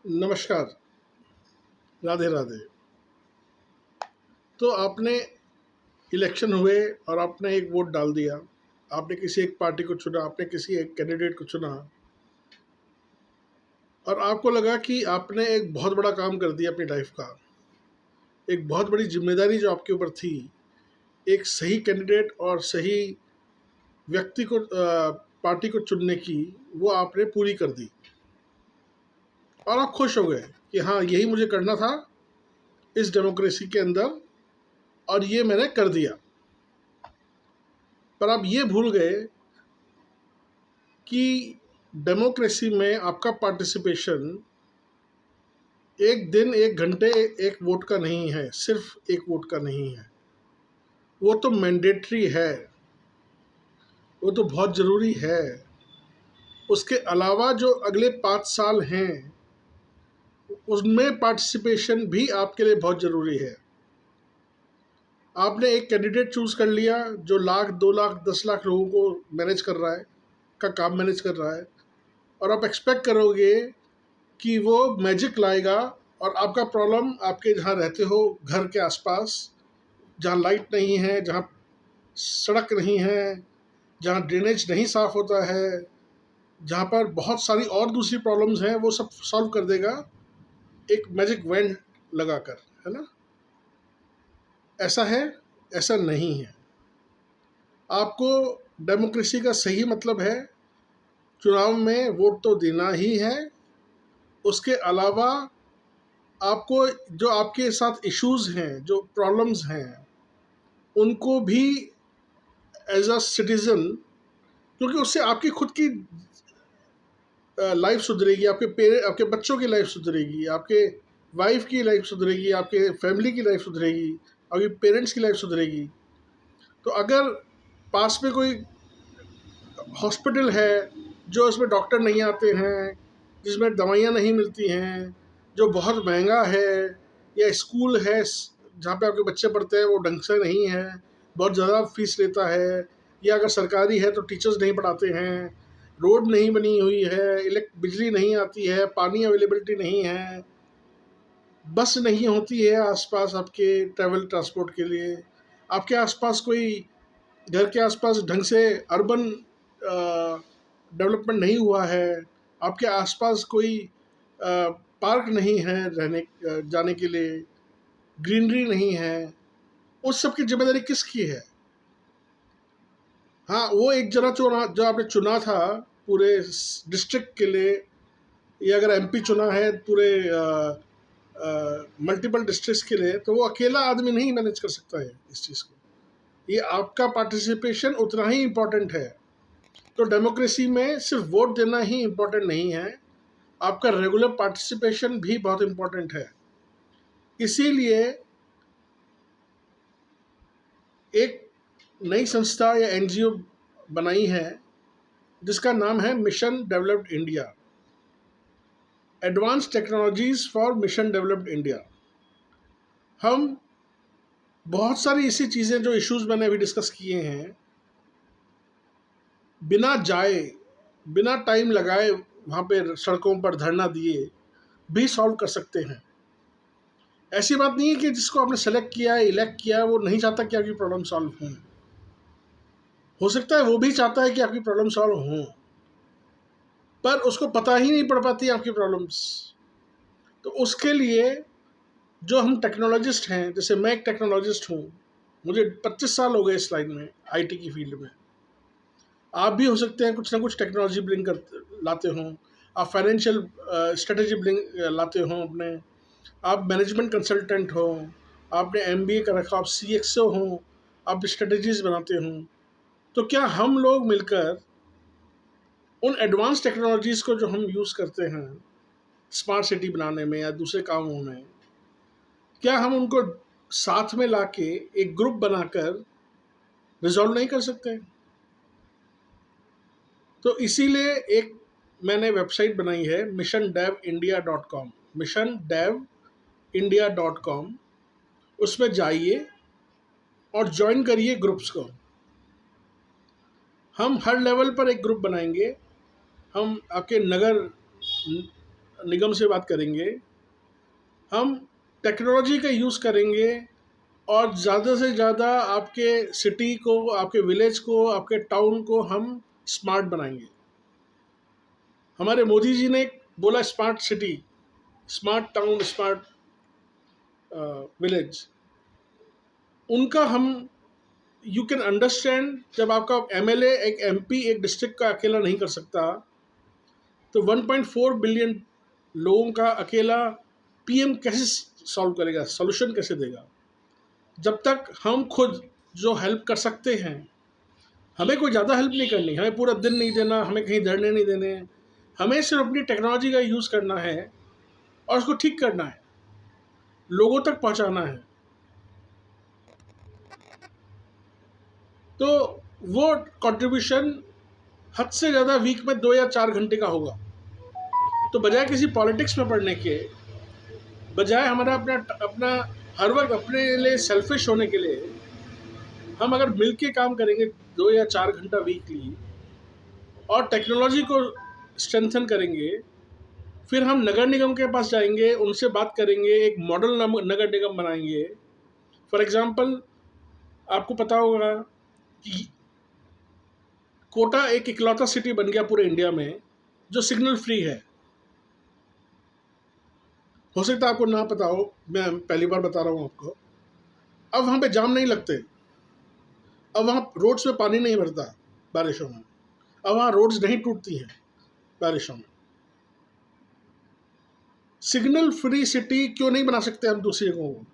नमस्कार, राधे राधे। तो आपने इलेक्शन हुए और आपने एक वोट डाल दिया। आपने किसी एक पार्टी को चुना, आपने किसी एक कैंडिडेट को चुना और आपको लगा कि आपने एक बहुत बड़ा काम कर दिया अपनी लाइफ का। एक बहुत बड़ी जिम्मेदारी जो आपके ऊपर थी, एक सही कैंडिडेट और सही व्यक्ति को पार्टी को चुनने की, वो आपने पूरी कर दी और आप खुश हो गए कि हाँ, यही मुझे करना था इस डेमोक्रेसी के अंदर और ये मैंने कर दिया। पर आप ये भूल गए कि डेमोक्रेसी में आपका पार्टिसिपेशन एक दिन, एक घंटे, एक वोट का नहीं है, सिर्फ एक वोट का नहीं है। वो तो मैंडेटरी है, वो तो बहुत ज़रूरी है। उसके अलावा जो अगले 5 साल हैं, उसमें पार्टिसिपेशन भी आपके लिए बहुत ज़रूरी है। आपने एक कैंडिडेट चूज़ कर लिया जो लाख, 2 लाख, 10 लाख लोगों को मैनेज कर रहा है, का काम मैनेज कर रहा है, और आप एक्सपेक्ट करोगे कि वो मैजिक लाएगा और आपका प्रॉब्लम आपके जहाँ रहते हो घर के आसपास, जहाँ लाइट नहीं है, जहाँ सड़क नहीं है, जहाँ ड्रेनेज नहीं साफ़ होता है, जहाँ पर बहुत सारी और दूसरी प्रॉब्लम्स हैं, वो सब सॉल्व कर देगा एक मैजिक वैंड लगाकर, है ना? ऐसा है? ऐसा नहीं है। आपको डेमोक्रेसी का सही मतलब है चुनाव में वोट तो देना ही है। उसके अलावा आपको जो आपके साथ इश्यूज़ हैं, जो प्रॉब्लम्स हैं, उनको भी एज अ सिटीज़न, क्योंकि उससे आपकी खुद की लाइफ सुधरेगी, आपके बच्चों की लाइफ सुधरेगी, आपके वाइफ की लाइफ सुधरेगी, आपके फैमिली की लाइफ सुधरेगी, आपके पेरेंट्स की लाइफ सुधरेगी। तो अगर पास में कोई हॉस्पिटल है जो उसमें डॉक्टर नहीं आते हैं, जिसमें दवाइयाँ नहीं मिलती हैं, जो बहुत महंगा है, या स्कूल है जहाँ पे आपके बच्चे पढ़ते हैं वो ढंग से नहीं है, बहुत ज़्यादा फीस लेता है, या अगर सरकारी है तो टीचर्स नहीं पढ़ाते हैं, रोड नहीं बनी हुई है, बिजली नहीं आती है, पानी अवेलेबिलिटी नहीं है, बस नहीं होती है आसपास आपके ट्रैवल ट्रांसपोर्ट के लिए, आपके आसपास कोई घर के आसपास ढंग से अर्बन डेवलपमेंट नहीं हुआ है, आपके आसपास कोई पार्क नहीं है रहने जाने के लिए, ग्रीनरी नहीं है, उस सब की जिम्मेदारी किसकी है? हाँ, वो एक जना चुना जो आपने चुना था पूरे डिस्ट्रिक्ट के लिए, या अगर एमपी चुना है पूरे मल्टीपल डिस्ट्रिक्ट्स के लिए, तो वो अकेला आदमी नहीं मैनेज कर सकता है इस चीज़ को। ये आपका पार्टिसिपेशन उतना ही इम्पोर्टेंट है। तो डेमोक्रेसी में सिर्फ वोट देना ही इम्पोर्टेंट नहीं है, आपका रेगुलर पार्टिसिपेशन भी बहुत इम्पोर्टेंट है। इसीलिए एक नई संस्था या एनजीओ बनाई है जिसका नाम है mission developed India, advance technologies for mission developed India. हम बहुत सारी ऐसी चीज़ें जो इश्यूज मैंने अभी डिस्कस किए हैं, बिना जाए, बिना टाइम लगाए वहाँ पे सड़कों पर धरना दिए भी सॉल्व कर सकते हैं। ऐसी बात नहीं है कि जिसको आपने सेलेक्ट किया है, इलेक्ट किया है, वो नहीं चाहता कि आपकी प्रॉब्लम सॉल्व हो सकता है वो भी चाहता है कि आपकी प्रॉब्लम सॉल्व हो, पर उसको पता ही नहीं पड़ पाती आपकी प्रॉब्लम्स। तो उसके लिए जो हम टेक्नोलॉजिस्ट हैं, जैसे मैं एक टेक्नोलॉजिस्ट हूँ, मुझे 25 साल हो गए इस लाइन में, आईटी की फील्ड में। आप भी हो सकते हैं कुछ ना कुछ टेक्नोलॉजी ब्रिंग कर लाते हों, आप फाइनेंशियल स्ट्रेटेजी ब्रिंग लाते हों अपने, आप मैनेजमेंट कंसल्टेंट हो, आपने एमबीए कर रखा, आप सीएक्सओ हो, आप स्ट्रेटजीज बनाते हो। तो क्या हम लोग मिलकर उन एडवांस टेक्नोलॉजीज़ को जो हम यूज़ करते हैं स्मार्ट सिटी बनाने में या दूसरे कामों में, क्या हम उनको साथ में लाके एक ग्रुप बनाकर रिजॉल्व नहीं कर सकते? तो इसीलिए एक मैंने वेबसाइट बनाई है missiondevindia.com, missiondevindia.com। उसमें जाइए और ज्वाइन करिए ग्रुप्स को। हम हर लेवल पर एक ग्रुप बनाएंगे। हम आपके नगर निगम से बात करेंगे, हम टेक्नोलॉजी का यूज़ करेंगे और ज़्यादा से ज़्यादा आपके सिटी को, आपके विलेज को, आपके टाउन को हम स्मार्ट बनाएंगे। हमारे मोदी जी ने बोला smart city, smart town, smart village. उनका हम, यू कैन अंडरस्टैंड, जब आपका एमएलए, एक एमपी एक डिस्ट्रिक्ट का अकेला नहीं कर सकता, तो 1.4 बिलियन लोगों का अकेला पीएम कैसे सॉल्व करेगा, सॉल्यूशन कैसे देगा? जब तक हम खुद जो हेल्प कर सकते हैं, हमें कोई ज़्यादा हेल्प नहीं करनी, हमें पूरा दिन नहीं देना, हमें कहीं धरने नहीं देने, हमें सिर्फ अपनी टेक्नोलॉजी का यूज़ करना है और उसको ठीक करना है, लोगों तक पहुंचाना है। तो वो कंट्रीब्यूशन हद से ज़्यादा वीक में 2 या 4 घंटे का होगा। तो बजाय किसी पॉलिटिक्स में पढ़ने के, बजाय हमारा अपना अपना हर वक्त अपने लिए सेल्फिश होने के लिए, हम अगर मिल के काम करेंगे 2 या 4 घंटा वीकली और टेक्नोलॉजी को स्ट्रेंथन करेंगे, फिर हम नगर निगम के पास जाएंगे, उनसे बात करेंगे, एक मॉडल नगर निगम बनाएंगे। फॉर एग्जांपल, आपको पता होगा कि कोटा एक इकलौता सिटी बन गया पूरे इंडिया में जो सिग्नल फ्री है। हो सकता है आपको ना पता हो, मैं पहली बार बता रहा हूँ आपको। अब वहाँ पे जाम नहीं लगते, अब वहाँ रोड्स में पानी नहीं भरता बारिशों में, अब वहाँ रोड्स नहीं टूटती हैं बारिशों में। सिग्नल फ्री सिटी क्यों नहीं बना सकते हम दूसरी जगहों को?